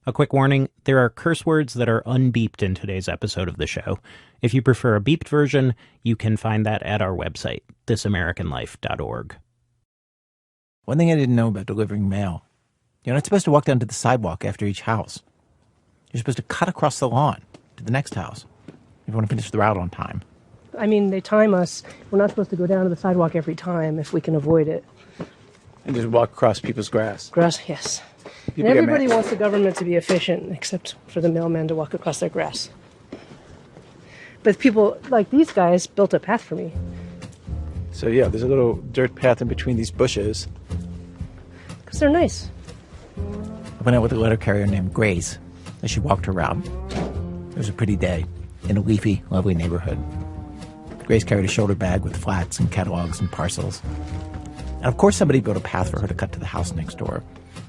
A quick warning, there are curse words that are unbeeped in today's episode of the show. If you prefer a beeped version, you can find that at our website, thisamericanlife.org. One thing I didn't know about delivering mail, you're not supposed to walk down to the sidewalk after each house. You're supposed to cut across the lawn to the next house if you want to finish the route on time. I mean, they time us. We're not supposed to go down to the sidewalk every time if we can avoid it. And just walk across people's grass. Grass, yes. And everybody wants the government to be efficient, except for the mailmen to walk across their grass. But people like these guys built a path for me. So yeah, there's a little dirt path in between these bushes. Because they're nice. I went out with a letter carrier named Grace as she walked her route. It was a pretty day in a leafy, lovely neighborhood. Grace carried a shoulder bag with flats and catalogs and parcels. And of course somebody built a path for her to cut to the house next door.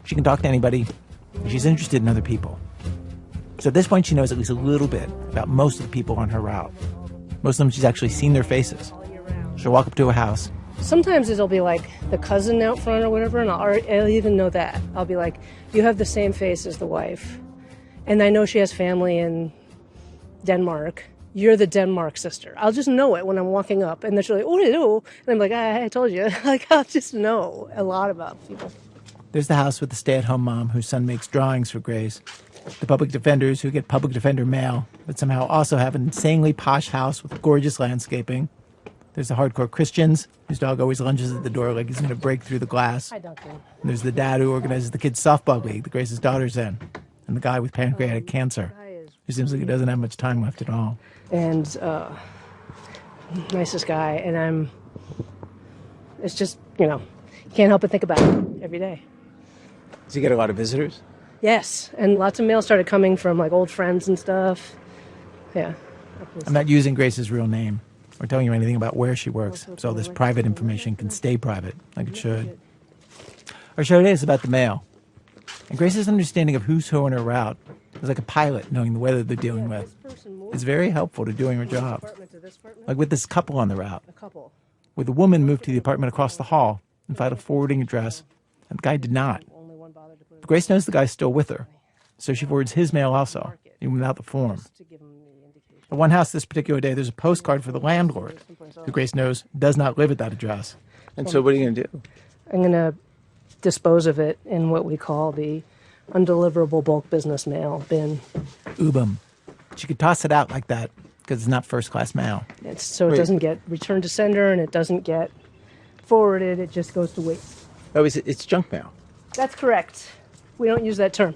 She can talk to anybody. She's interested in other people. So at this point, she knows at least a little bit about most of the people on her route. Most of them, she's actually seen their faces. She'll walk up to a house. Sometimes it'll be like the cousin out front or whatever, and I'll even know that. I'll be like, you have the same face as the wife. And I know she has family in Denmark. You're the Denmark sister. I'll just know it when I'm walking up. And then she'll be like, oh, no. And I'm like, I told you. Like, I'll just know a lot about people. There's the house with the stay-at-home mom whose son makes drawings for Grace. The public defenders who get public defender mail, but somehow also have an insanely posh house with gorgeous landscaping. There's the hardcore Christians, whose dog always lunges at the door like he's going to break through the glass. Hi, Duncan. And there's the dad who organizes the kids' softball league that Grace's daughter's in. And the guy with pancreatic cancer, who seems like he doesn't have much time left at all. And nicest guy. And it's just, you can't help but think about it every day. Does he get a lot of visitors? Yes, and lots of mail started coming from like old friends and stuff. Yeah. I'm not using Grace's real name or telling you anything about where she works, so all this private information can stay private, like it should. Our show today is about the mail. And Grace's understanding of who's who on her route is like a pilot knowing the weather they're dealing with. It's very helpful to doing her job. Like with this couple on the route, where the woman moved to the apartment across the hall and filed a forwarding address, and the guy did not. But Grace knows the guy's still with her, so she forwards his mail also, even without the form. At one house this particular day, there's a postcard for the landlord, who Grace knows does not live at that address. And so what are you going to do? I'm going to dispose of it in what we call the undeliverable bulk business mail bin. Ubum. She could toss it out like that because it's not first-class mail. So it doesn't get returned to sender and it doesn't get forwarded. It just goes to waste. Oh, it's junk mail? That's correct. We don't use that term.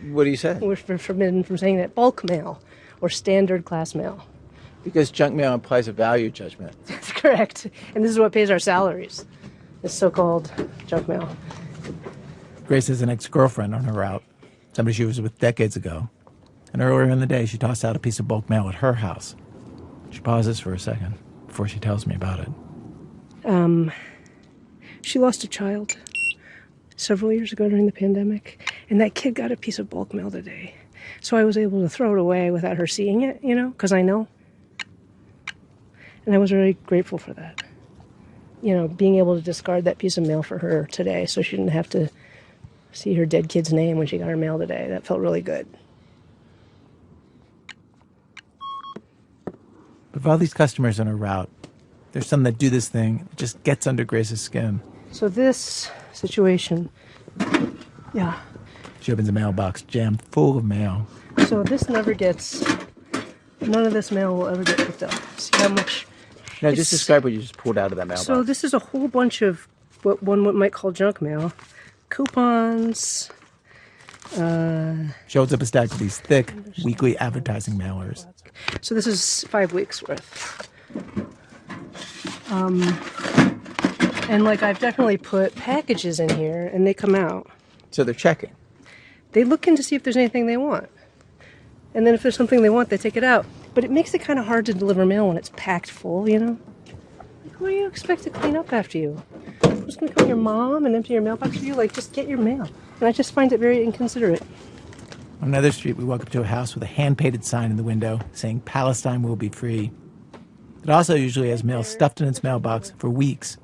What do you say? We're forbidden from saying that. Bulk mail or standard class mail. Because junk mail implies a value judgment. That's correct. And this is what pays our salaries, this so-called junk mail. Grace has an ex-girlfriend on her route, somebody she was with decades ago. And earlier in the day, she tossed out a piece of bulk mail at her house. She pauses for a second before she tells me about it. She lost a child several years ago during the pandemic, and that kid got a piece of bulk mail today. So I was able to throw it away without her seeing it, because I know. And I was very grateful for that. Being able to discard that piece of mail for her today so she didn't have to see her dead kid's name when she got her mail today. That felt really good. But for all these customers on her route, there's some that do this thing. It just gets under Grace's skin. So this situation, yeah. She opens a mailbox jammed full of mail. So this none of this mail will ever get picked up. See how much? Now, just describe what you just pulled out of that mailbox. So this is a whole bunch of what one might call junk mail. Coupons. She holds up a stack of these thick, weekly advertising mailers. So this is 5 weeks worth. And I've definitely put packages in here and they come out. So they're checking. They look in to see if there's anything they want. And then if there's something they want, they take it out. But it makes it kind of hard to deliver mail when it's packed full, Who do you expect to clean up after you? Who's going to come, your mom, and empty your mailbox for you? Just get your mail. And I just find it very inconsiderate. On another street, we walk up to a house with a hand-painted sign in the window saying Palestine will be free. It also usually has mail stuffed in its mailbox for weeks,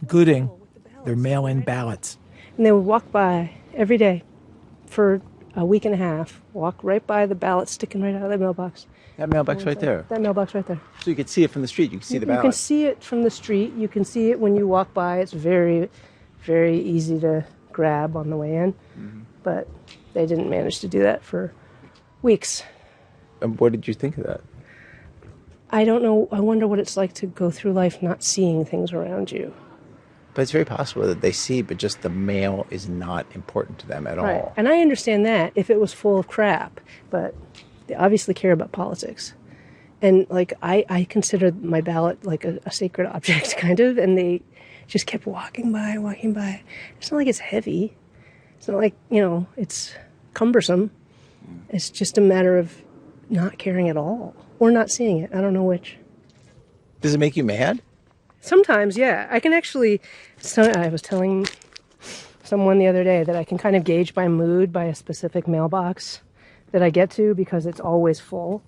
including their mail-in ballots. And they would walk by every day for a week and a half. Walk right by the ballot sticking right out of the mailbox. That mailbox right there. That mailbox right there. So you could see it from the street. You could see the You ballot. can see it from the street. You can see it when you walk by. It's very, very easy to grab on the way in. But they didn't manage to do that for weeks. And what did you think of that? I don't know. I wonder what it's like to go through life not seeing things around you. But it's very possible that they see, but just the mail is not important to them at Right. all. And I understand that if it was full of crap, but they obviously care about politics. And like I consider my ballot like a sacred object, kind of, and they just kept walking by. It's not like it's heavy. It's not like, it's cumbersome. It's just a matter of not caring at all or not seeing it. I don't know which. Does it make you mad? Sometimes, yeah. I can actually, I was telling someone the other day that I can kind of gauge my mood by a specific mailbox that I get to because it's always full.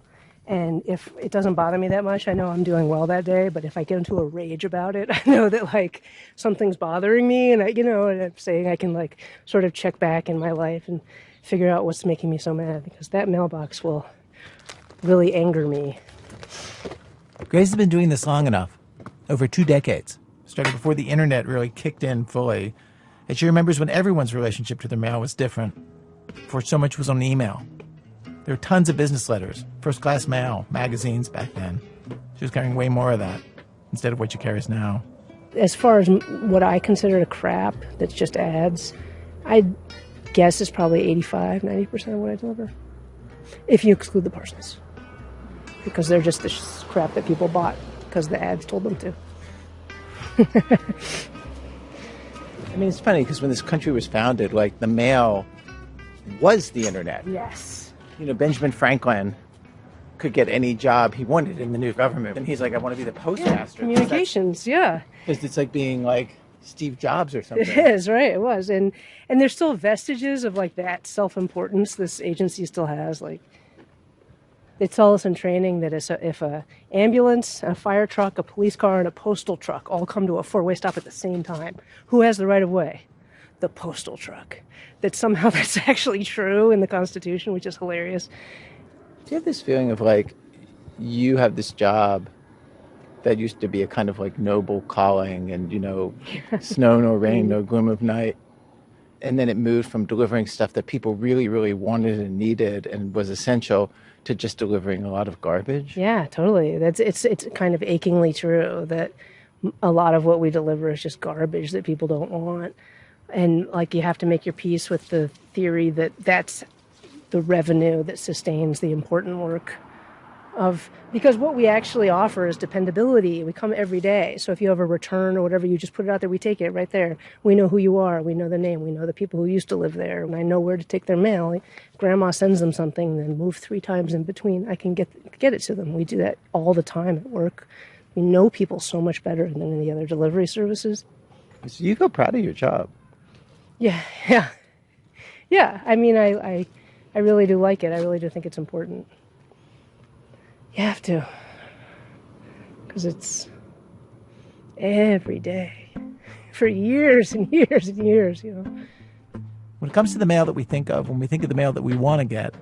And if it doesn't bother me that much, I know I'm doing well that day. But if I get into a rage about it, I know that like something's bothering me. And and I'm saying I can like sort of check back in my life and figure out what's making me so mad, because that mailbox will really anger me. Grace has been doing this long enough, over 2 decades, started before the internet really kicked in fully. And she remembers when everyone's relationship to their mail was different, before so much was on email. There were tons of business letters, first-class mail, magazines back then. She was carrying way more of that instead of what she carries now. As far as what I consider a crap that's just ads, I guess it's probably 85, 90% of what I deliver, if you exclude the parcels, because they're just the crap that people bought because the ads told them to. I mean, it's funny because when this country was founded, like, the mail was the internet. Yes. Benjamin Franklin could get any job he wanted in the new government. And he's like, I want to be the postmaster. Communications, yeah. Because it's like being like Steve Jobs or something. It is, right? It was. And there's still vestiges of like that self-importance this agency still has. Like, they tell us in training that if a ambulance, a fire truck, a police car, and a postal truck all come to a four-way stop at the same time, who has the right of way? The postal truck. That somehow that's actually true in the Constitution, which is hilarious. Do you have this feeling of like you have this job that used to be a kind of like noble calling and, snow nor rain, no gloom of night. And then it moved from delivering stuff that people really, really wanted and needed and was essential to just delivering a lot of garbage? Yeah, totally. It's kind of achingly true that a lot of what we deliver is just garbage that people don't want. And like you have to make your peace with the theory that that's the revenue that sustains the important work of, because what we actually offer is dependability. We come every day. So if you have a return or whatever, you just put it out there, we take it right there. We know who you are. We know the name. We know the people who used to live there. And I know where to take their mail. Grandma sends them something, then move 3 times in between. I can get it to them. We do that all the time at work. We know people so much better than any other delivery services. So you feel proud of your job. Yeah. I mean, I really do like it. I really do think it's important. You have to, because it's every day for years and years and years, When it comes to the mail that we think of, when we think of the mail that we want to get,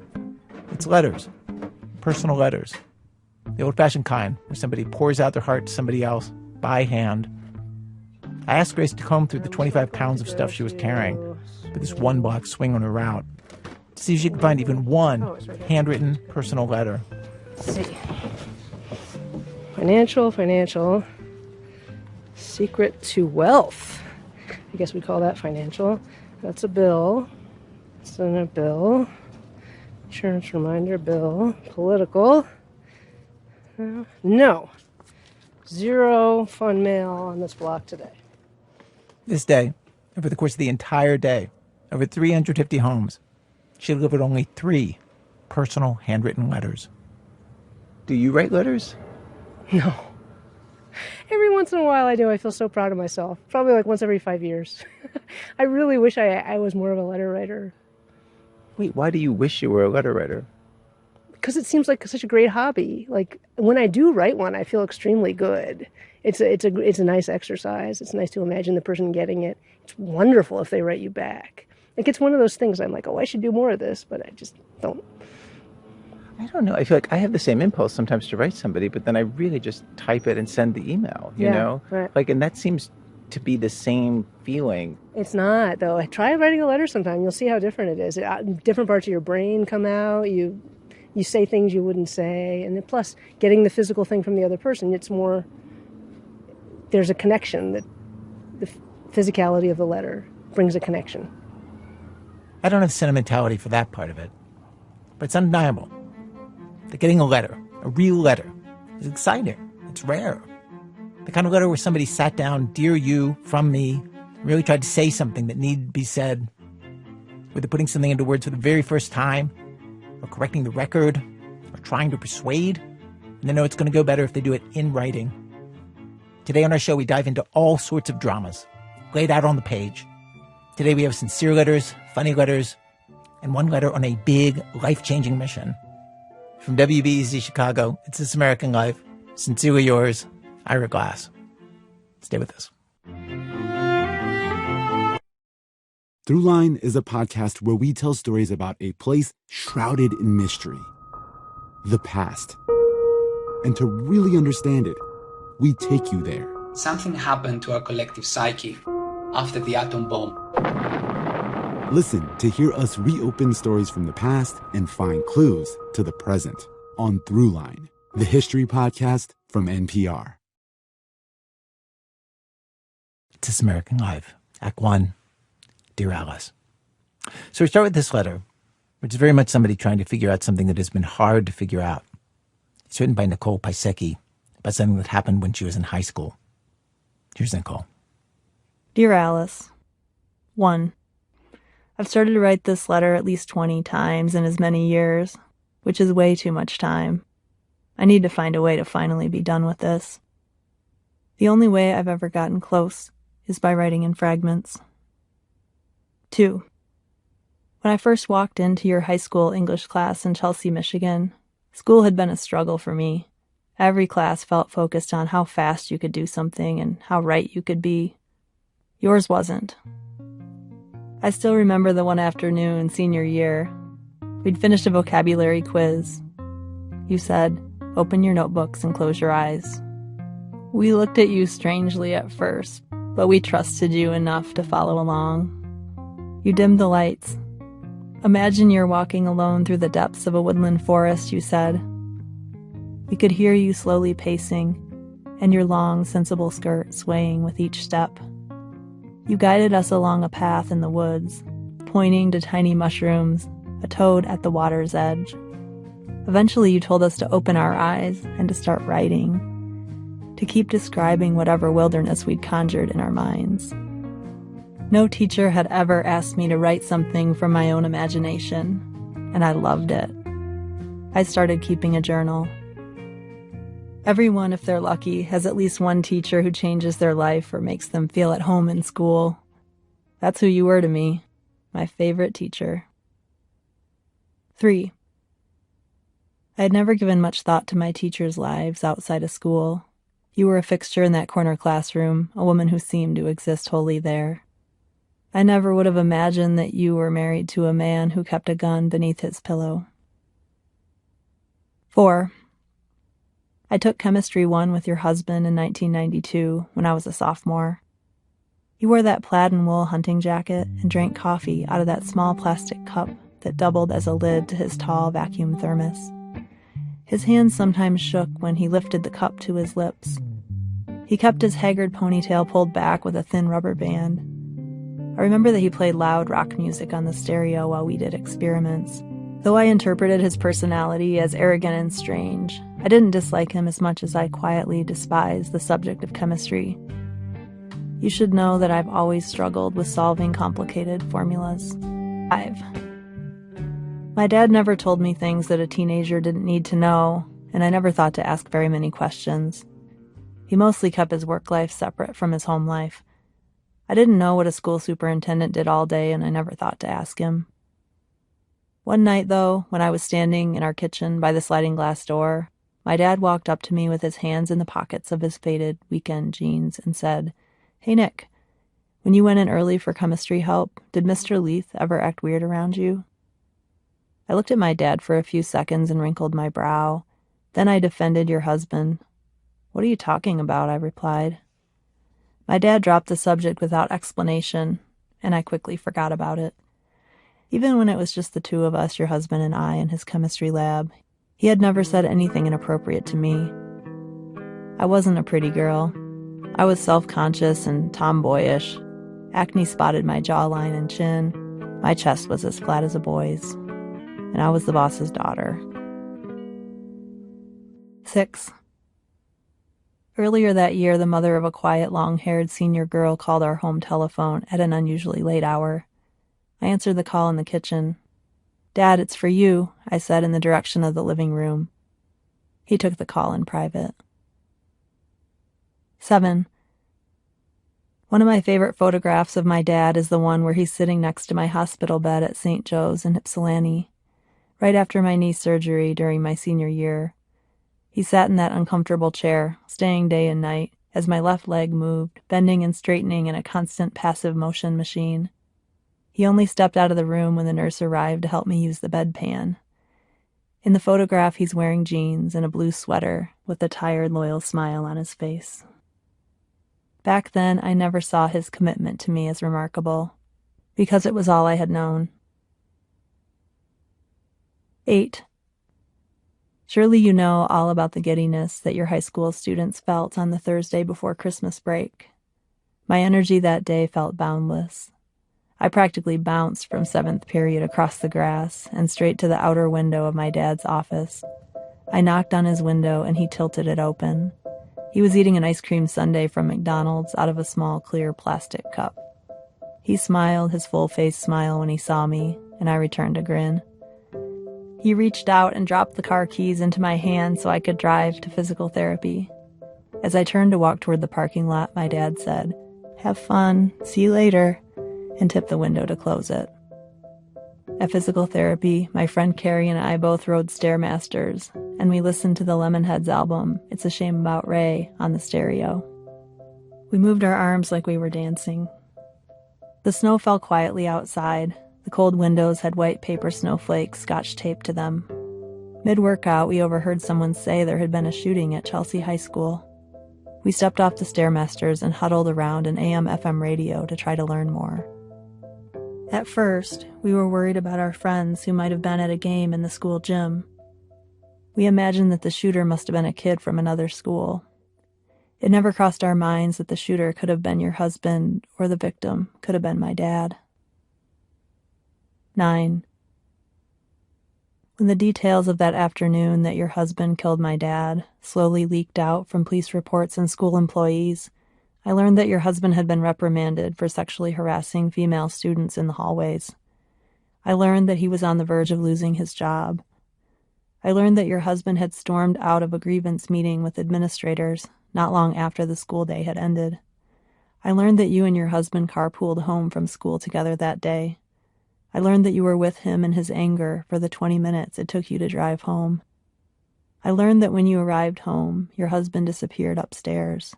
it's letters, personal letters. The old-fashioned kind, where somebody pours out their heart to somebody else by hand. I asked Grace to comb through the 25 pounds of stuff she was carrying for this one-block swing on her route to see if she could find even one handwritten personal letter. Let's see. Financial. Secret to wealth. I guess we call that financial. That's a bill. It's in a bill. Insurance reminder bill. Political. No. 0 fun mail on this block today. This day, over the course of the entire day, over 350 homes, she delivered only 3 personal handwritten letters. Do you write letters? No. Every once in a while I do. I feel so proud of myself. Probably like once every 5 years. I really wish I was more of a letter writer. Wait, why do you wish you were a letter writer? Because it seems like such a great hobby. Like when I do write one, I feel extremely good. It's a nice exercise. It's nice to imagine the person getting it. It's wonderful if they write you back. Like, it's one of those things I'm like, oh, I should do more of this, but I just don't. I don't know. I feel like I have the same impulse sometimes to write somebody, but then I really just type it and send the email, you know? Right. Like, and that seems to be the same feeling. It's not, though. Try writing a letter sometime. You'll see how different it is. Different parts of your brain come out. You say things you wouldn't say. And then plus, getting the physical thing from the other person, it's more, there's a connection. That the physicality of the letter brings a connection. I don't have sentimentality for that part of it, but it's undeniable that getting a letter, a real letter, is exciting. It's rare. The kind of letter where somebody sat down, "Dear you, from me," really tried to say something that needed to be said, whether putting something into words for the very first time, or correcting the record, or trying to persuade, and they know it's going to go better if they do it in writing. Today on our show, we dive into all sorts of dramas, laid out on the page. Today we have sincere letters, funny letters, and one letter on a big, life-changing mission. From WBEZ Chicago, it's This American Life. Sincerely yours, Ira Glass. Stay with us. Throughline is a podcast where we tell stories about a place shrouded in mystery, the past. And to really understand it, we take you there. Something happened to our collective psyche after the atom bomb. Listen to hear us reopen stories from the past and find clues to the present on Throughline, the history podcast from NPR. It's This American Life, Act 1, Dear Alice. So we start with this letter, which is very much somebody trying to figure out something that has been hard to figure out. It's written by Nicole Pisecki about something that happened when she was in high school. Here's Nicole. Dear Alice, 1. I've started to write this letter at least 20 times in as many years, which is way too much time. I need to find a way to finally be done with this. The only way I've ever gotten close is by writing in fragments. 2. When I first walked into your high school English class in Chelsea, Michigan, school had been a struggle for me. Every class felt focused on how fast you could do something and how right you could be. Yours wasn't. I still remember the one afternoon, senior year. We'd finished a vocabulary quiz. You said, "Open your notebooks and close your eyes." We looked at you strangely at first, but we trusted you enough to follow along. You dimmed the lights. Imagine you're walking alone through the depths of a woodland forest, you said. We could hear you slowly pacing, and your long, sensible skirt swaying with each step. You guided us along a path in the woods, pointing to tiny mushrooms, a toad at the water's edge. Eventually you told us to open our eyes and to start writing, to keep describing whatever wilderness we'd conjured in our minds. No teacher had ever asked me to write something from my own imagination, and I loved it. I started keeping a journal. Everyone, if they're lucky, has at least one teacher who changes their life or makes them feel at home in school. That's who you were to me, my favorite teacher. 3. I had never given much thought to my teachers' lives outside of school. You were a fixture in that corner classroom, a woman who seemed to exist wholly there. I never would have imagined that you were married to a man who kept a gun beneath his pillow. 4. I took Chemistry 1 with your husband in 1992 when I was a sophomore. You wore that plaid and wool hunting jacket and drank coffee out of that small plastic cup that doubled as a lid to his tall vacuum thermos. His hands sometimes shook when he lifted the cup to his lips. He kept his haggard ponytail pulled back with a thin rubber band. I remember that he played loud rock music on the stereo while we did experiments. Though I interpreted his personality as arrogant and strange, I didn't dislike him as much as I quietly despised the subject of chemistry. You should know that I've always struggled with solving complicated formulas. 5. My dad never told me things that a teenager didn't need to know, and I never thought to ask very many questions. He mostly kept his work life separate from his home life. I didn't know what a school superintendent did all day, and I never thought to ask him. One night, though, when I was standing in our kitchen by the sliding glass door, my dad walked up to me with his hands in the pockets of his faded weekend jeans and said, "Hey, Nick, When you went in early for chemistry help, did Mr. Leith ever act weird around you? I looked at my dad for a few seconds and wrinkled my brow. Then I defended your husband. What are you talking about? I replied. My dad dropped the subject without explanation, and I quickly forgot about it. Even when it was just the two of us, your husband and I, in his chemistry lab, he had never said anything inappropriate to me. I wasn't a pretty girl. I was self-conscious and tomboyish. Acne spotted my jawline and chin. My chest was as flat as a boy's. And I was the boss's daughter. 6. Earlier that year, the mother of a quiet, long-haired senior girl called our home telephone at an unusually late hour. I answered the call in the kitchen. "Dad, it's for you," I said in the direction of the living room. He took the call in private. 7. One of my favorite photographs of my dad is the one where he's sitting next to my hospital bed at St. Joe's in Ypsilanti, right after my knee surgery during my senior year. He sat in that uncomfortable chair, staying day and night, as my left leg moved, bending and straightening in a constant passive motion machine. He only stepped out of the room when the nurse arrived to help me use the bedpan. In the photograph, he's wearing jeans and a blue sweater with a tired, loyal smile on his face. Back then, I never saw his commitment to me as remarkable, because it was all I had known. 8. Surely you know all about the giddiness that your high school students felt on the Thursday before Christmas break. My energy that day felt boundless. I practically bounced from 7th period across the grass and straight to the outer window of my dad's office. I knocked on his window and he tilted it open. He was eating an ice cream sundae from McDonald's out of a small clear plastic cup. He smiled his full-face smile when he saw me, and I returned a grin. He reached out and dropped the car keys into my hand so I could drive to physical therapy. As I turned to walk toward the parking lot, my dad said, "Have fun, see you later," and tipped the window to close it. At physical therapy, my friend Carrie and I both rode Stairmasters, and we listened to the Lemonheads album, It's a Shame About Ray, on the stereo. We moved our arms like we were dancing. The snow fell quietly outside. The cold windows had white paper snowflakes scotch taped to them. Mid-workout, we overheard someone say there had been a shooting at Chelsea High School. We stepped off the Stairmasters and huddled around an AM/FM radio to try to learn more. At first, we were worried about our friends who might have been at a game in the school gym. We imagined that the shooter must have been a kid from another school. It never crossed our minds that the shooter could have been your husband or the victim could have been my dad. 9. When the details of that afternoon that your husband killed my dad slowly leaked out from police reports and school employees, I learned that your husband had been reprimanded for sexually harassing female students in the hallways. I learned that he was on the verge of losing his job. I learned that your husband had stormed out of a grievance meeting with administrators not long after the school day had ended. I learned that you and your husband carpooled home from school together that day. I learned that you were with him in his anger for the 20 minutes it took you to drive home. I learned that when you arrived home, your husband disappeared upstairs.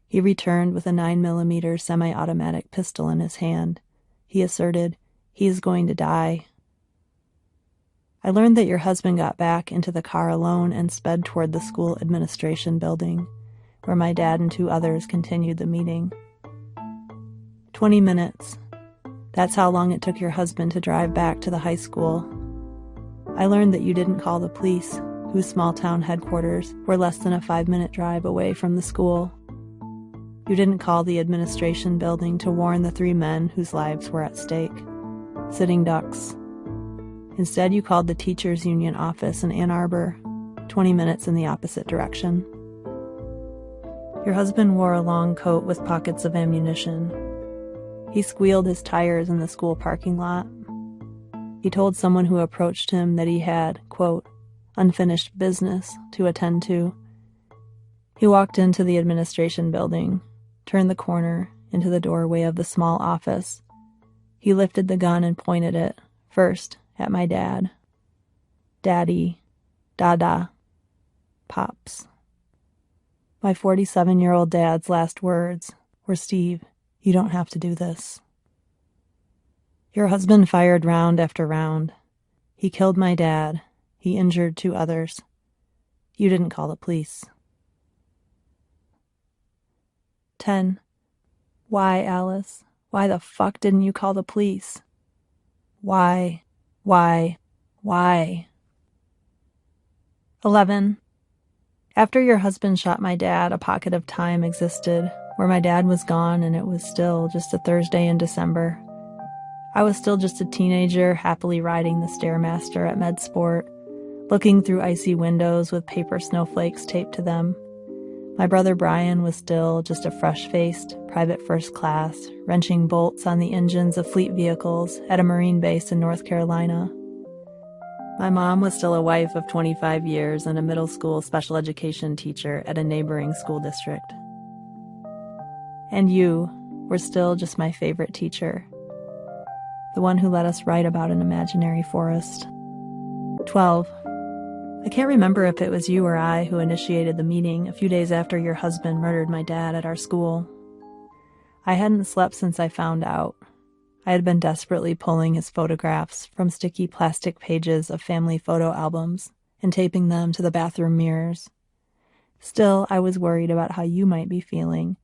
He returned with a 9mm semi-automatic pistol in his hand. He asserted, "He is going to die." I learned that your husband got back into the car alone and sped toward the school administration building, where my dad and 2 others continued the meeting. 20 minutes. That's how long it took your husband to drive back to the high school. I learned that you didn't call the police, whose small-town headquarters were less than a 5-minute drive away from the school. You didn't call the administration building to warn the 3 men whose lives were at stake. Sitting ducks. Instead, you called the teachers' union office in Ann Arbor, 20 minutes in the opposite direction. Your husband wore a long coat with pockets of ammunition. He squealed his tires in the school parking lot. He told someone who approached him that he had, quote, unfinished business to attend to. He walked into the administration building, turned the corner into the doorway of the small office. He lifted the gun and pointed it, first at my dad. Daddy. Dada. Pops. My 47-year-old dad's last words were, "Steve, You don't have to do this. Your husband fired round after round. He killed my dad. He injured 2 others. You didn't call the police. 10. Why, Alice? Why the fuck didn't you call the police? Why? 11. After your husband shot my dad, a pocket of time existed where my dad was gone and it was still just a Thursday in December. I was still just a teenager, happily riding the Stairmaster at MedSport, looking through icy windows with paper snowflakes taped to them. My brother Brian was still just a fresh-faced, private first class, wrenching bolts on the engines of fleet vehicles at a Marine base in North Carolina. My mom was still a wife of 25 years and a middle school special education teacher at a neighboring school district. And you were still just my favorite teacher, the one who let us write about an imaginary forest. 12. I can't remember if it was you or I who initiated the meeting a few days after your husband murdered my dad at our school. I hadn't slept since I found out. I had been desperately pulling his photographs from sticky plastic pages of family photo albums and taping them to the bathroom mirrors. Still, I was worried about how you might be feeling.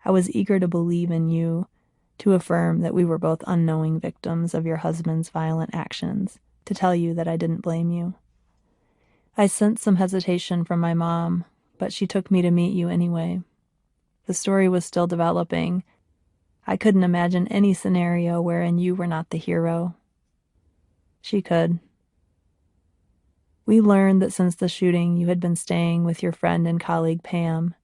I was eager to believe in you, to affirm that we were both unknowing victims of your husband's violent actions, to tell you that I didn't blame you. I sensed some hesitation from my mom, but she took me to meet you anyway. The story was still developing. I couldn't imagine any scenario wherein you were not the hero. She could. We learned that since the shooting, you had been staying with your friend and colleague Pam.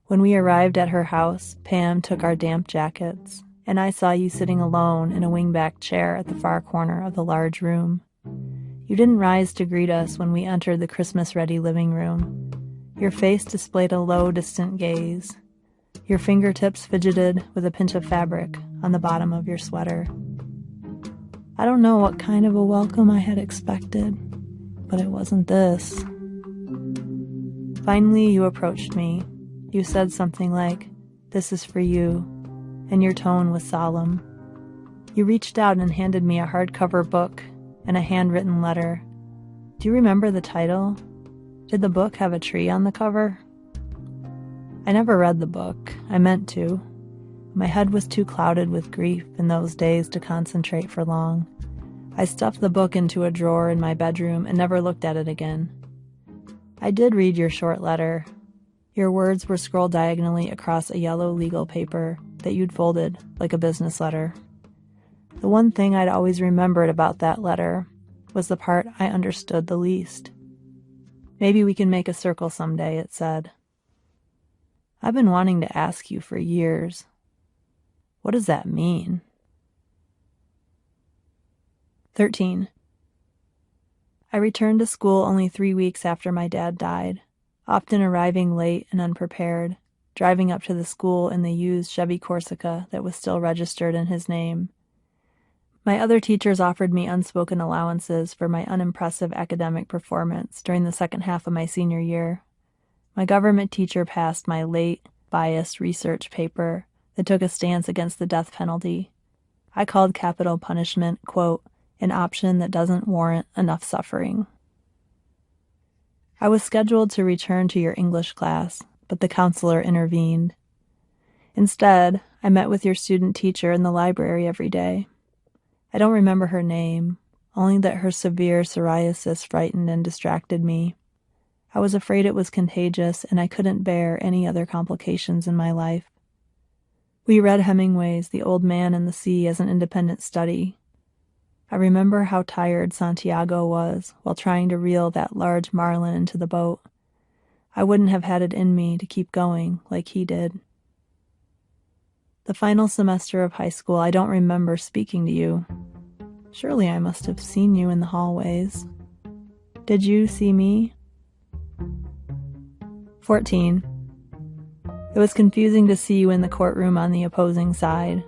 When we arrived at her house, Pam took our damp jackets, and I saw you sitting alone in a wingback chair at the far corner of the large room. You didn't rise to greet us when we entered the Christmas-ready living room. Your face displayed a low, distant gaze. Your fingertips fidgeted with a pinch of fabric on the bottom of your sweater. I don't know what kind of a welcome I had expected, but it wasn't this. Finally, you approached me. You said something like, "This is for you," and your tone was solemn. You reached out and handed me a hardcover book and a handwritten letter. Do you remember the title? Did the book have a tree on the cover? I never read the book. I meant to. My head was too clouded with grief in those days to concentrate for long. I stuffed the book into a drawer in my bedroom and never looked at it again. I did read your short letter. Your words were scrolled diagonally across a yellow legal paper that you'd folded like a business letter. The one thing I'd always remembered about that letter was the part I understood the least. "Maybe we can make a circle someday," it said. I've been wanting to ask you for years. What does that mean? 13. I returned to school only 3 weeks after my dad died, often arriving late and unprepared, driving up to the school in the used Chevy Corsica that was still registered in his name. My other teachers offered me unspoken allowances for my unimpressive academic performance during the second half of my senior year. My government teacher passed my late, biased research paper that took a stance against the death penalty. I called capital punishment, quote, "an option that doesn't warrant enough suffering." I was scheduled to return to your English class, but the counselor intervened. Instead, I met with your student teacher in the library every day. I don't remember her name, only that her severe psoriasis frightened and distracted me. I was afraid it was contagious, and I couldn't bear any other complications in my life. We read Hemingway's The Old Man and the Sea as an independent study. I remember how tired Santiago was while trying to reel that large marlin into the boat. I wouldn't have had it in me to keep going like he did. The final semester of high school, I don't remember speaking to you. Surely I must have seen you in the hallways. Did you see me? 14. It was confusing to see you in the courtroom on the opposing side,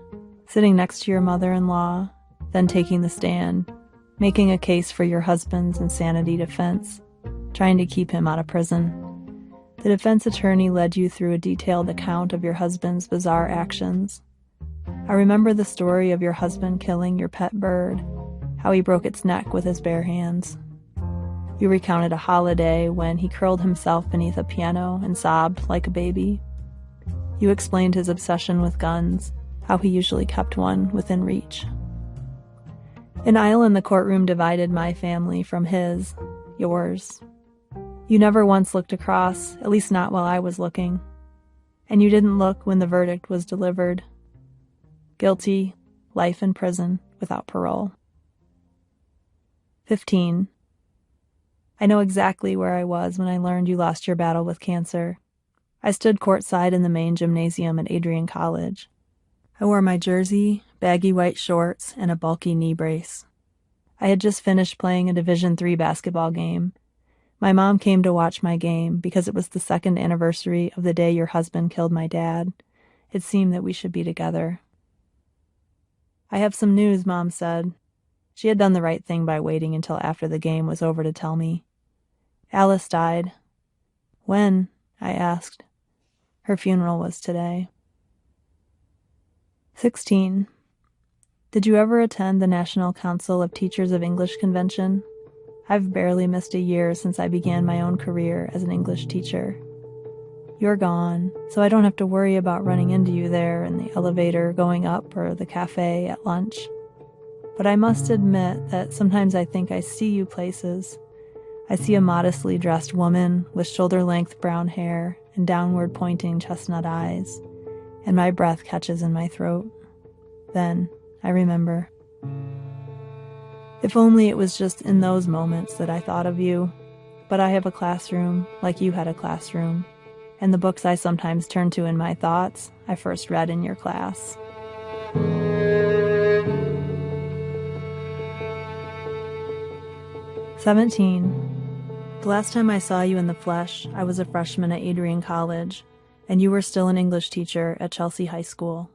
sitting next to your mother-in-law, then taking the stand, making a case for your husband's insanity defense, trying to keep him out of prison. The defense attorney led you through a detailed account of your husband's bizarre actions. I remember the story of your husband killing your pet bird, how he broke its neck with his bare hands. You recounted a holiday when he curled himself beneath a piano and sobbed like a baby. You explained his obsession with guns, how he usually kept one within reach. An aisle in the courtroom divided my family from his, yours. You never once looked across, at least not while I was looking. And you didn't look when the verdict was delivered. Guilty, life in prison without parole. 15. I know exactly where I was when I learned you lost your battle with cancer. I stood courtside in the main gymnasium at Adrian College. I wore my jersey, baggy white shorts, and a bulky knee brace. I had just finished playing a Division III basketball game. My mom came to watch my game because it was the 2nd anniversary of the day your husband killed my dad. It seemed that we should be together. I have some news, Mom said. She had done the right thing by waiting until after the game was over to tell me. Alice died. When? I asked. Her funeral was today. 16. Did you ever attend the National Council of Teachers of English convention? I've barely missed a year since I began my own career as an English teacher. You're gone, so I don't have to worry about running into you there in the elevator going up or the cafe at lunch. But I must admit that sometimes I think I see you places. I see a modestly dressed woman with shoulder-length brown hair and downward-pointing chestnut eyes, and my breath catches in my throat. Then I remember. If only it was just in those moments that I thought of you. But I have a classroom, like you had a classroom, and the books I sometimes turn to in my thoughts, I first read in your class. "17. The last time I saw you in the flesh, I was a freshman at Adrian College, and you were still an English teacher at Chelsea High School.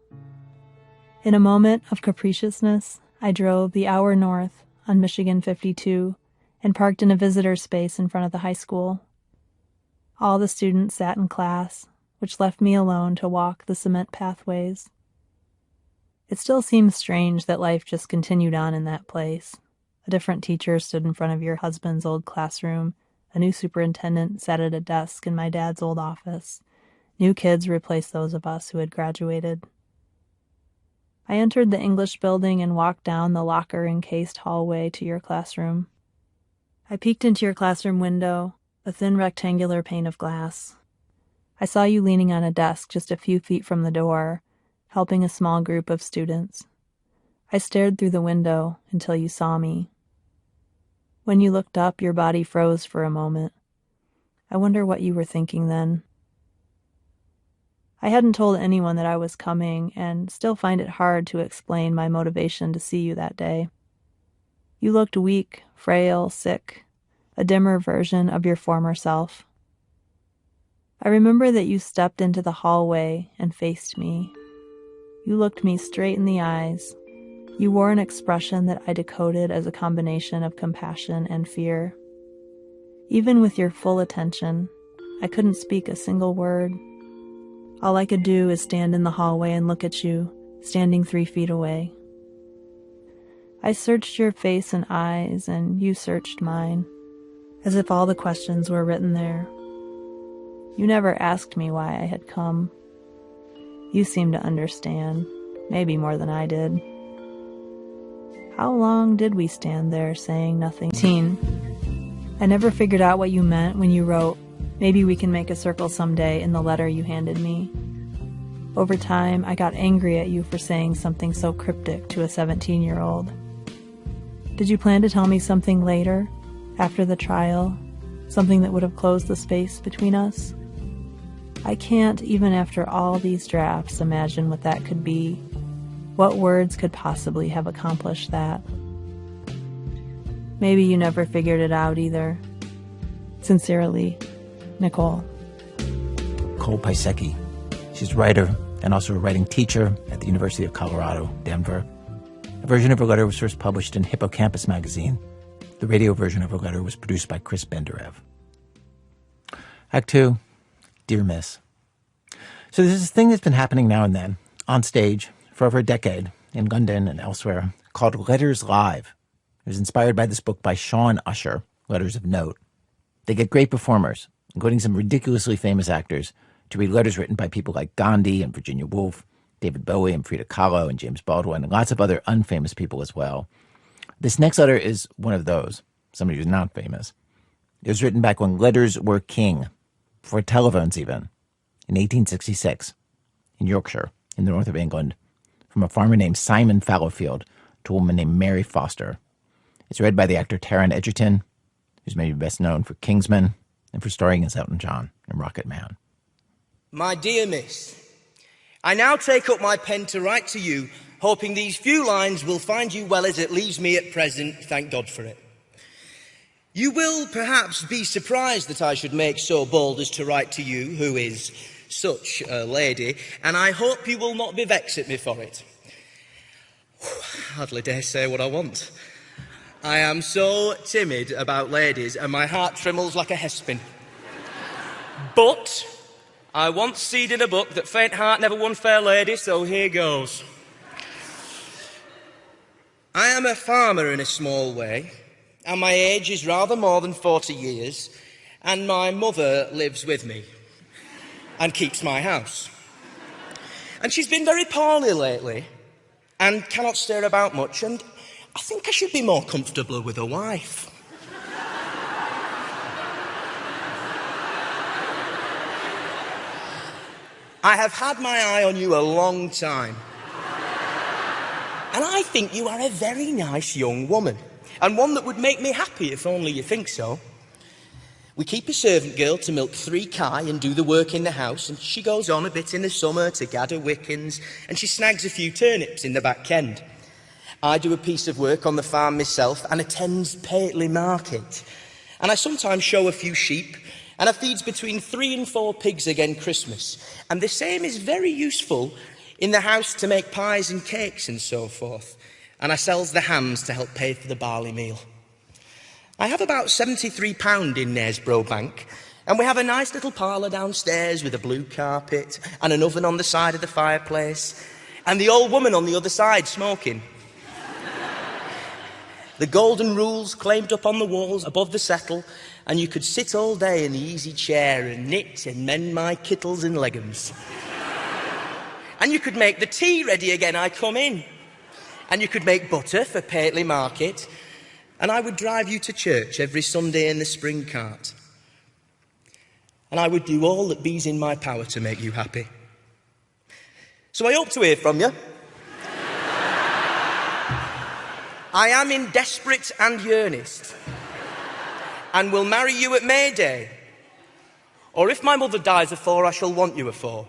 In a moment of capriciousness, I drove the hour north on Michigan 52 and parked in a visitor space in front of the high school. All the students sat in class, which left me alone to walk the cement pathways. It still seems strange that life just continued on in that place. A different teacher stood in front of your husband's old classroom. A new superintendent sat at a desk in my dad's old office. New kids replaced those of us who had graduated. I entered the English building and walked down the locker-encased hallway to your classroom. I peeked into your classroom window, a thin rectangular pane of glass. I saw you leaning on a desk just a few feet from the door, helping a small group of students. I stared through the window until you saw me. When you looked up, your body froze for a moment. I wonder what you were thinking then. I hadn't told anyone that I was coming, and still find it hard to explain my motivation to see you that day. You looked weak, frail, sick, a dimmer version of your former self. I remember that you stepped into the hallway and faced me. You looked me straight in the eyes. You wore an expression that I decoded as a combination of compassion and fear. Even with your full attention, I couldn't speak a single word. All I could do is stand in the hallway and look at you, standing 3 feet away. I searched your face and eyes, and you searched mine, as if all the questions were written there. You never asked me why I had come. You seemed to understand, maybe more than I did. How long did we stand there saying nothing? 18. I never figured out what you meant when you wrote, "Maybe we can make a circle someday," in the letter you handed me. Over time, I got angry at you for saying something so cryptic to a 17-year-old. Did you plan to tell me something later, after the trial, something that would have closed the space between us? I can't, even after all these drafts, imagine what that could be. What words could possibly have accomplished that? Maybe you never figured it out either. Sincerely, Nicole. Nicole Piasecki. She's a writer and also a writing teacher at the University of Colorado, Denver. A version of her letter was first published in Hippocampus magazine. The radio version of her letter was produced by Chris Benderev. Act 2, Dear Miss. So there's this thing that's been happening now and then, on stage, for over a decade in London and elsewhere called Letters Live. It was inspired by this book by Sean Usher, Letters of Note. They get great performers, including some ridiculously famous actors, to read letters written by people like Gandhi and Virginia Woolf, David Bowie and Frida Kahlo and James Baldwin, and lots of other unfamous people as well. This next letter is one of those, somebody who's not famous. It was written back when letters were king, before telephones even, in 1866, in Yorkshire, in the north of England, from a farmer named Simon Fallowfield to a woman named Mary Foster. It's read by the actor Taron Egerton, who's maybe best known for Kingsman and for starring as Elton John in Rocket Man. My dear miss, I now take up my pen to write to you, hoping these few lines will find you well as it leaves me at present, thank God for it. You will perhaps be surprised that I should make so bold as to write to you, who is such a lady, and I hope you will not be vexed at me for it. Hardly dare say what I want. I am so timid about ladies, and my heart trembles like a hespin. But I once seed in a book that faint heart never won fair lady, so here goes. I am a farmer in a small way, and my age is rather more than 40 years, and my mother lives with me and keeps my house. And she's been very poorly lately and cannot stir about much, and I think I should be more comfortable with a wife. I have had my eye on you a long time. And I think you are a very nice young woman, and one that would make me happy if only you think so. We keep a servant girl to milk 3 kye and do the work in the house, and she goes on a bit in the summer to gather wickens, and she snags a few turnips in the back kend. I do a piece of work on the farm myself and attends Pateley Market. And I sometimes show a few sheep, and I feeds between 3 and 4 pigs again Christmas. And the same is very useful in the house to make pies and cakes and so forth. And I sells the hams to help pay for the barley meal. I have about £73 in Knaresborough Bank, and we have a nice little parlour downstairs with a blue carpet and an oven on the side of the fireplace, and the old woman on the other side smoking. The golden rules claimed up on the walls above the settle, and you could sit all day in the easy chair and knit and mend my kittles and leggings. And you could make the tea ready again I come in. And you could make butter for Pateley Market, and I would drive you to church every Sunday in the spring cart. And I would do all that be's in my power to make you happy. So I hope to hear from you. I am in desperate and earnest, and will marry you at May Day. Or if my mother dies afore, I shall want you afore.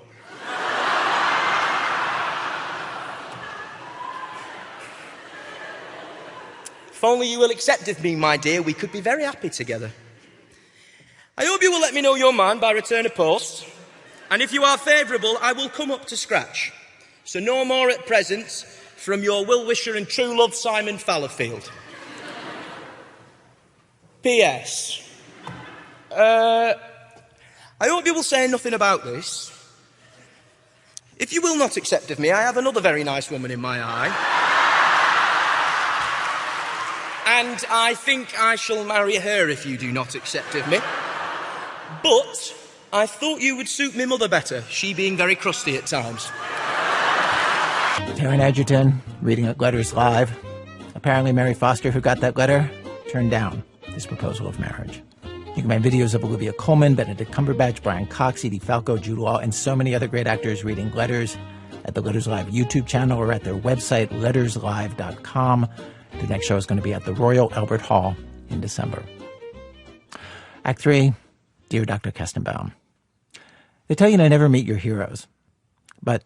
If only you will accept of me, my dear, we could be very happy together. I hope you will let me know your mind by return of post, and if you are favourable, I will come up to scratch. So no more at present, from your will-wisher and true love, Simon Fallowfield. P.S. I hope you will say nothing about this. If you will not accept of me, I have another very nice woman in my eye. And I think I shall marry her if you do not accept of me. But I thought you would suit me mother better, she being very crusty at times. Taron Egerton, reading at Letters Live. Apparently Mary Foster, who got that letter, turned down this proposal of marriage. You can find videos of Olivia Colman, Benedict Cumberbatch, Brian Cox, Edie Falco, Jude Law, and so many other great actors reading letters at the Letters Live YouTube channel or at their website, letterslive.com. The next show is going to be at the Royal Albert Hall in December. Act 3, Dear Dr. Kestenbaum. They tell you to never meet your heroes, but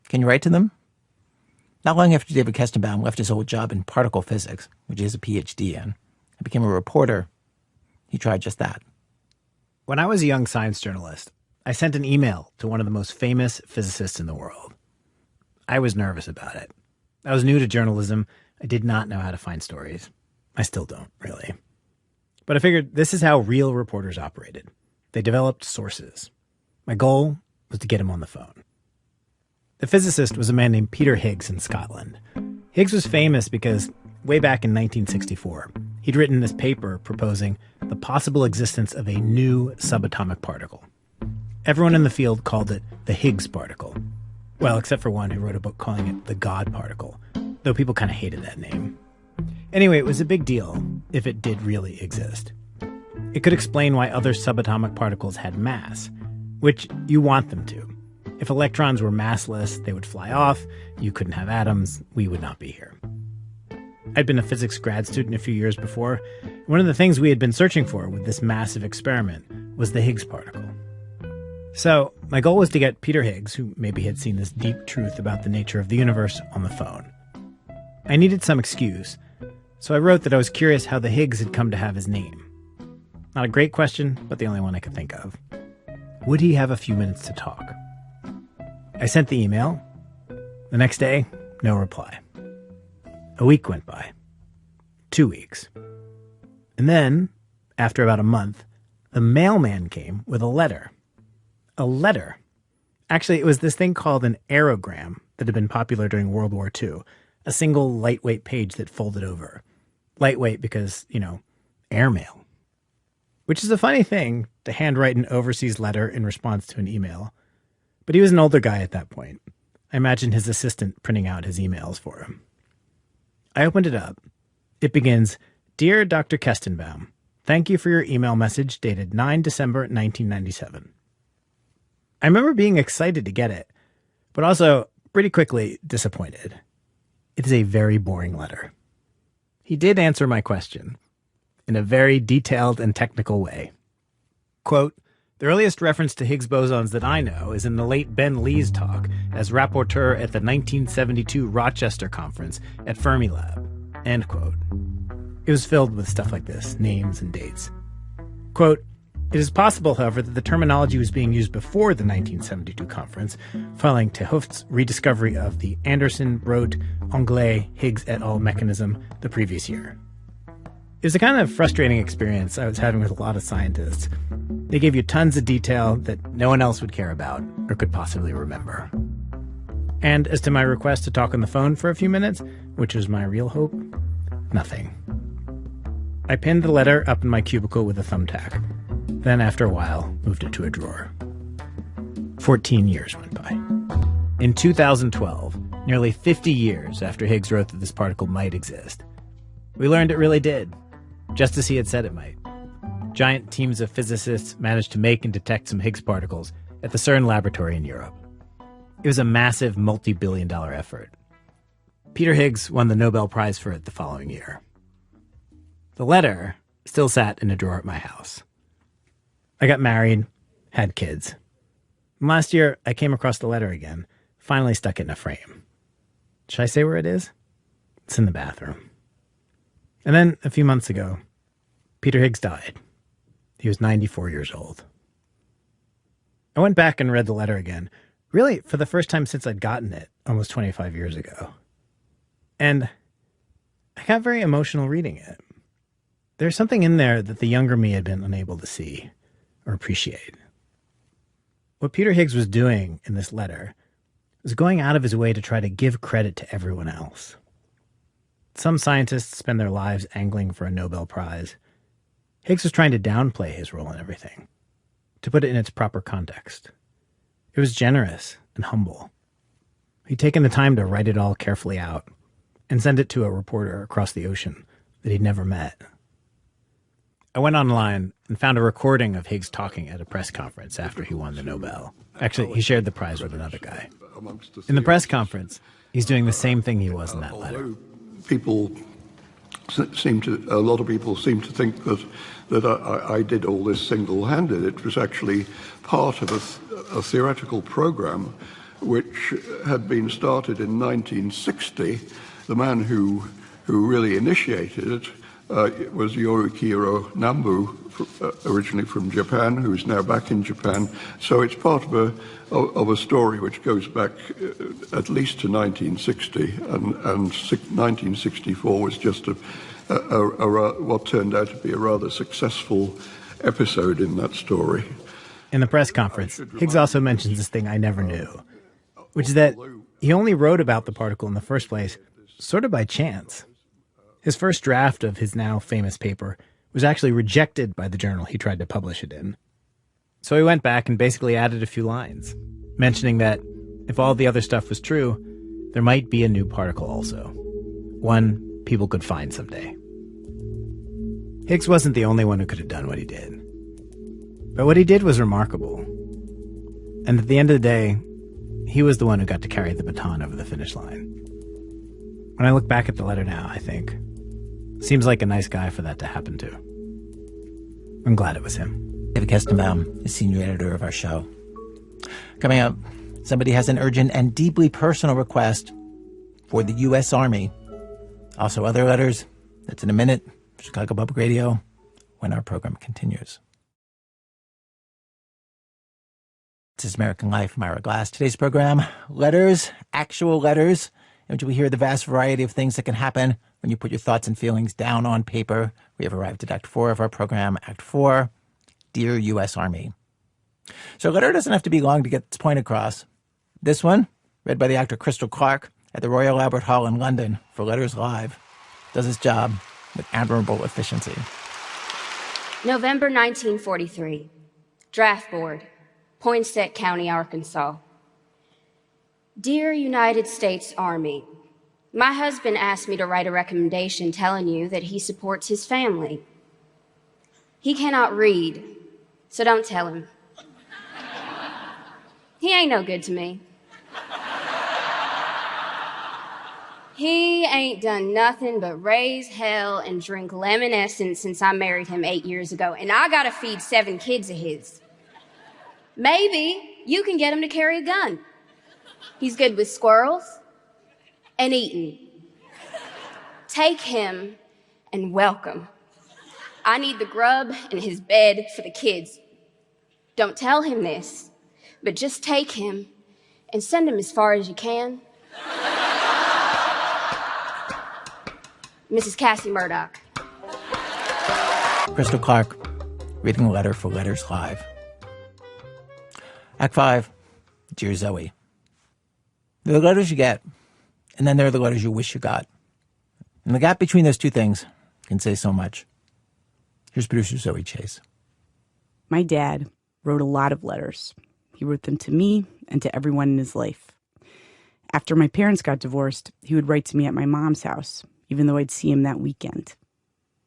can you write to them? Not long after David Kestenbaum left his old job in particle physics, which he has a PhD in, and became a reporter, he tried just that. When I was a young science journalist, I sent an email to one of the most famous physicists in the world. I was nervous about it. I was new to journalism. I did not know how to find stories. I still don't, really. But I figured this is how real reporters operated. They developed sources. My goal was to get him on the phone. The physicist was a man named Peter Higgs in Scotland. Higgs was famous because way back in 1964, he'd written this paper proposing the possible existence of a new subatomic particle. Everyone in the field called it the Higgs particle. Well, except for one who wrote a book calling it the God particle, though people kind of hated that name. Anyway, it was a big deal if it did really exist. It could explain why other subatomic particles had mass, which you want them to. If electrons were massless, they would fly off, you couldn't have atoms, we would not be here. I'd been a physics grad student a few years before. One of the things we had been searching for with this massive experiment was the Higgs particle. So my goal was to get Peter Higgs, who maybe had seen this deep truth about the nature of the universe, on the phone. I needed some excuse, so I wrote that I was curious how the Higgs had come to have his name. Not a great question, but the only one I could think of. Would he have a few minutes to talk? I sent the email. The next day, no reply. A week went by. 2 weeks. And then, after about a month, the mailman came with a letter. A letter. Actually, it was this thing called an aerogram that had been popular during World War II. A single lightweight page that folded over. Lightweight because, airmail. Which is a funny thing to handwrite an overseas letter in response to an email. But he was an older guy at that point. I imagined his assistant printing out his emails for him. I opened it up. It begins, "Dear Dr. Kestenbaum, thank you for your email message dated 9 December 1997. I remember being excited to get it, but also pretty quickly disappointed. It is a very boring letter. He did answer my question in a very detailed and technical way. Quote, "The earliest reference to Higgs bosons that I know is in the late Ben Lee's talk as rapporteur at the 1972 Rochester conference at Fermilab." End quote. It was filled with stuff like this, names and dates. Quote, "It is possible, however, that the terminology was being used before the 1972 conference, following 't Hooft's rediscovery of the Anderson-Brodt-Anglais-Higgs et al. Mechanism the previous year." It was a kind of frustrating experience I was having with a lot of scientists. They gave you tons of detail that no one else would care about or could possibly remember. And as to my request to talk on the phone for a few minutes, which was my real hope, nothing. I pinned the letter up in my cubicle with a thumbtack. Then, after a while, moved it to a drawer. 14 years went by. In 2012, nearly 50 years after Higgs wrote that this particle might exist, we learned it really did, just as he had said it might. Giant teams of physicists managed to make and detect some Higgs particles at the CERN laboratory in Europe. It was a massive multi-billion-dollar effort. Peter Higgs won the Nobel Prize for it the following year. The letter still sat in a drawer at my house. I got married, had kids. And last year, I came across the letter again, finally stuck it in a frame. Should I say where it is? It's in the bathroom. And then, a few months ago, Peter Higgs died. He was 94 years old. I went back and read the letter again, really for the first time since I'd gotten it almost 25 years ago. And I got very emotional reading it. There's something in there that the younger me had been unable to see or appreciate. What Peter Higgs was doing in this letter was going out of his way to try to give credit to everyone else. Some scientists spend their lives angling for a Nobel Prize. Higgs was trying to downplay his role in everything, to put it in its proper context. It was generous and humble. He'd taken the time to write it all carefully out and send it to a reporter across the ocean that he'd never met. I went online and found a recording of Higgs talking at a press conference after he won the Nobel. Actually, he shared the prize with another guy. In the press conference, he's doing the same thing he was in that letter. A lot of people seem to think that I did all this single-handed. It was actually part of a theoretical program which had been started in 1960. The man who really initiated it was Yorikiro Nambu, originally from Japan, who's now back in Japan. So it's part of a story which goes back at least to 1960, and 1964 was just what turned out to be a rather successful episode in that story. In the press conference, Higgs also mentions this thing I never knew. which is that he only wrote about the particle in the first place sort of by chance. His first draft of his now famous paper was actually rejected by the journal he tried to publish it in. So he went back and basically added a few lines, mentioning that if all the other stuff was true, there might be a new particle also. One people could find someday. Higgs wasn't the only one who could have done what he did. But what he did was remarkable. And at the end of the day, he was the one who got to carry the baton over the finish line. When I look back at the letter now, I think, seems like a nice guy for that to happen to. I'm glad it was him. David Kestenbaum is senior editor of our show. Coming up, somebody has an urgent and deeply personal request for the U.S. Army. Also other letters. That's in a minute. Chicago Public Radio, when our program continues. This is American Life. I'm Ira Glass. Today's program, letters, actual letters, in which we hear the vast variety of things that can happen when you put your thoughts and feelings down on paper. We have arrived at Act 4 of our program, Act 4, Dear U.S. Army. So a letter doesn't have to be long to get its point across. This one, read by the actor Crystal Clark at the Royal Albert Hall in London for Letters Live, does its job with admirable efficiency. November 1943. Draft Board, Poinsett County, Arkansas. Dear United States Army, my husband asked me to write a recommendation telling you that he supports his family. He cannot read, so don't tell him. He ain't no good to me. He ain't done nothing but raise hell and drink lemon essence since I married him 8 years ago, and I gotta feed 7 kids of his. Maybe you can get him to carry a gun. He's good with squirrels and eating. Take him and welcome. I need the grub and his bed for the kids. Don't tell him this, but just take him and send him as far as you can. Mrs. Cassie Murdoch. Crystal Clark, reading a letter for Letters Live. Act 5, Dear Zoe. There are the letters you get, and then there are the letters you wish you got. And the gap between those two things can say so much. Here's producer Zoe Chase. My dad wrote a lot of letters. He wrote them to me and to everyone in his life. After my parents got divorced, he would write to me at my mom's house, even though I'd see him that weekend.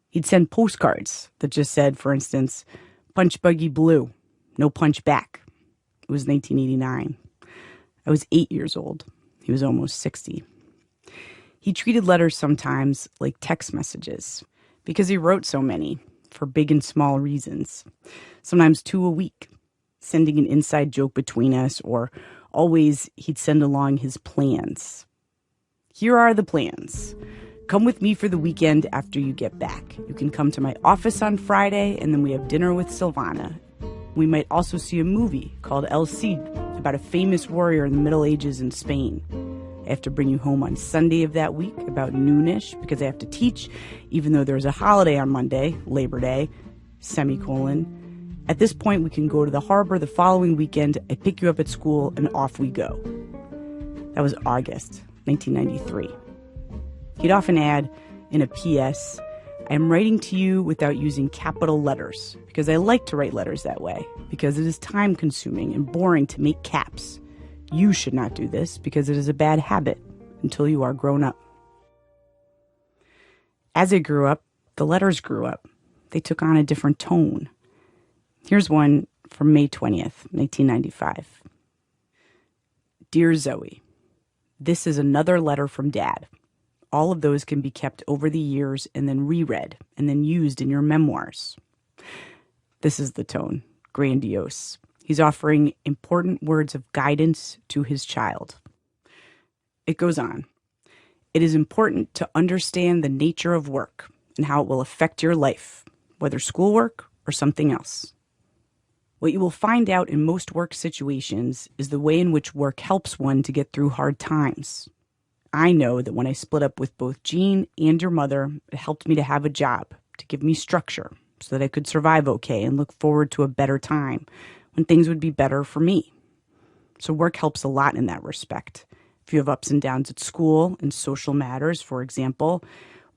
He'd send postcards that just said, for instance, Punch Buggy Blue, no punch back. It was 1989. I was 8 years old. He was almost 60. He treated letters sometimes like text messages because he wrote so many for big and small reasons. Sometimes 2 a week, sending an inside joke between us, or always he'd send along his plans. Here are the plans. Come with me for the weekend after you get back. You can come to my office on Friday, and then we have dinner with Silvana. We might also see a movie called El Cid about a famous warrior in the Middle Ages in Spain. I have to bring you home on Sunday of that week about noonish because I have to teach, even though there's a holiday on Monday, Labor Day, semicolon. At this point, we can go to the harbor the following weekend. I pick you up at school, and off we go. That was August 1993. He'd often add in a PS, I am writing to you without using capital letters because I like to write letters that way because it is time consuming and boring to make caps. You should not do this because it is a bad habit until you are grown up. As I grew up, the letters grew up. They took on a different tone. Here's one from May 20th, 1995. Dear Zoe, this is another letter from Dad. All of those can be kept over the years and then reread and then used in your memoirs. This is the tone, grandiose. He's offering important words of guidance to his child. It goes on. It is important to understand the nature of work and how it will affect your life, whether schoolwork or something else. What you will find out in most work situations is the way in which work helps one to get through hard times. I know that when I split up with both Jean and your mother, it helped me to have a job, to give me structure, so that I could survive okay and look forward to a better time when things would be better for me. So work helps a lot in that respect. If you have ups and downs at school and social matters, for example,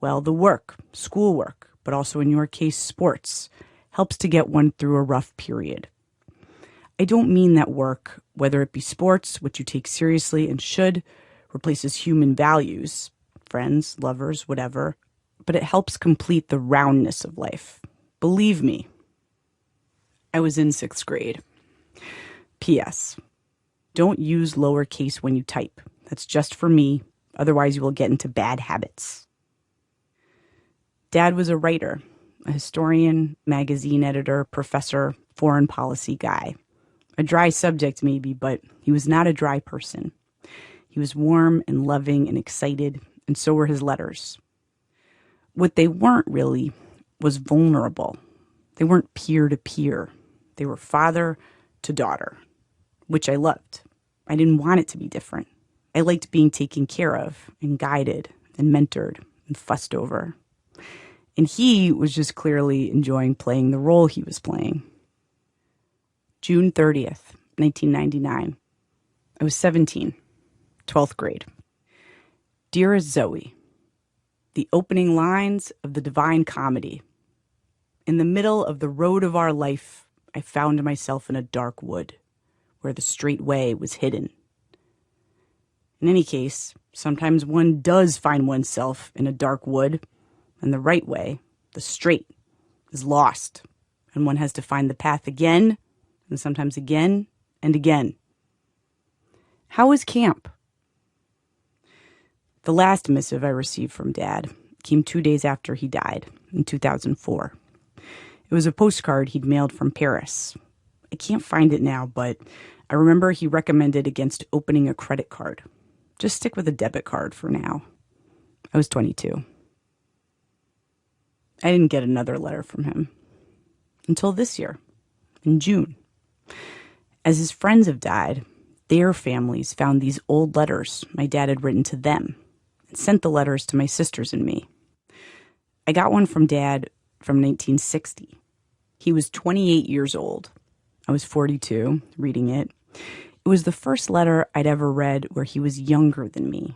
well, the work, schoolwork, but also in your case, sports, helps to get one through a rough period. I don't mean that work, whether it be sports, which you take seriously and should, replaces human values, friends, lovers, whatever, but it helps complete the roundness of life. Believe me. I was in 6th grade. P.S. Don't use lowercase when you type. That's just for me. Otherwise, you will get into bad habits. Dad was a writer, a historian, magazine editor, professor, foreign policy guy. A dry subject, maybe, but he was not a dry person. He was warm and loving and excited, and so were his letters. What they weren't really was vulnerable. They weren't peer-to-peer. They were father to daughter, which I loved. I didn't want it to be different. I liked being taken care of and guided and mentored and fussed over. And he was just clearly enjoying playing the role he was playing. June 30th, 1999. I was 17, 12th grade. Dearest Zoe, the opening lines of the Divine Comedy. In the middle of the road of our life, I found myself in a dark wood, where the straight way was hidden. In any case, sometimes one does find oneself in a dark wood, and the right way, the straight, is lost, and one has to find the path again, and sometimes again and again. How was camp? The last missive I received from Dad came 2 days after he died, in 2004. It was a postcard he'd mailed from Paris. I can't find it now, but I remember he recommended against opening a credit card. Just stick with a debit card for now. I was 22. I didn't get another letter from him until this year, in June. As his friends have died, their families found these old letters my dad had written to them and sent the letters to my sisters and me. I got one from Dad from 1960. He was 28 years old. I was 42, reading it. It was the first letter I'd ever read where he was younger than me.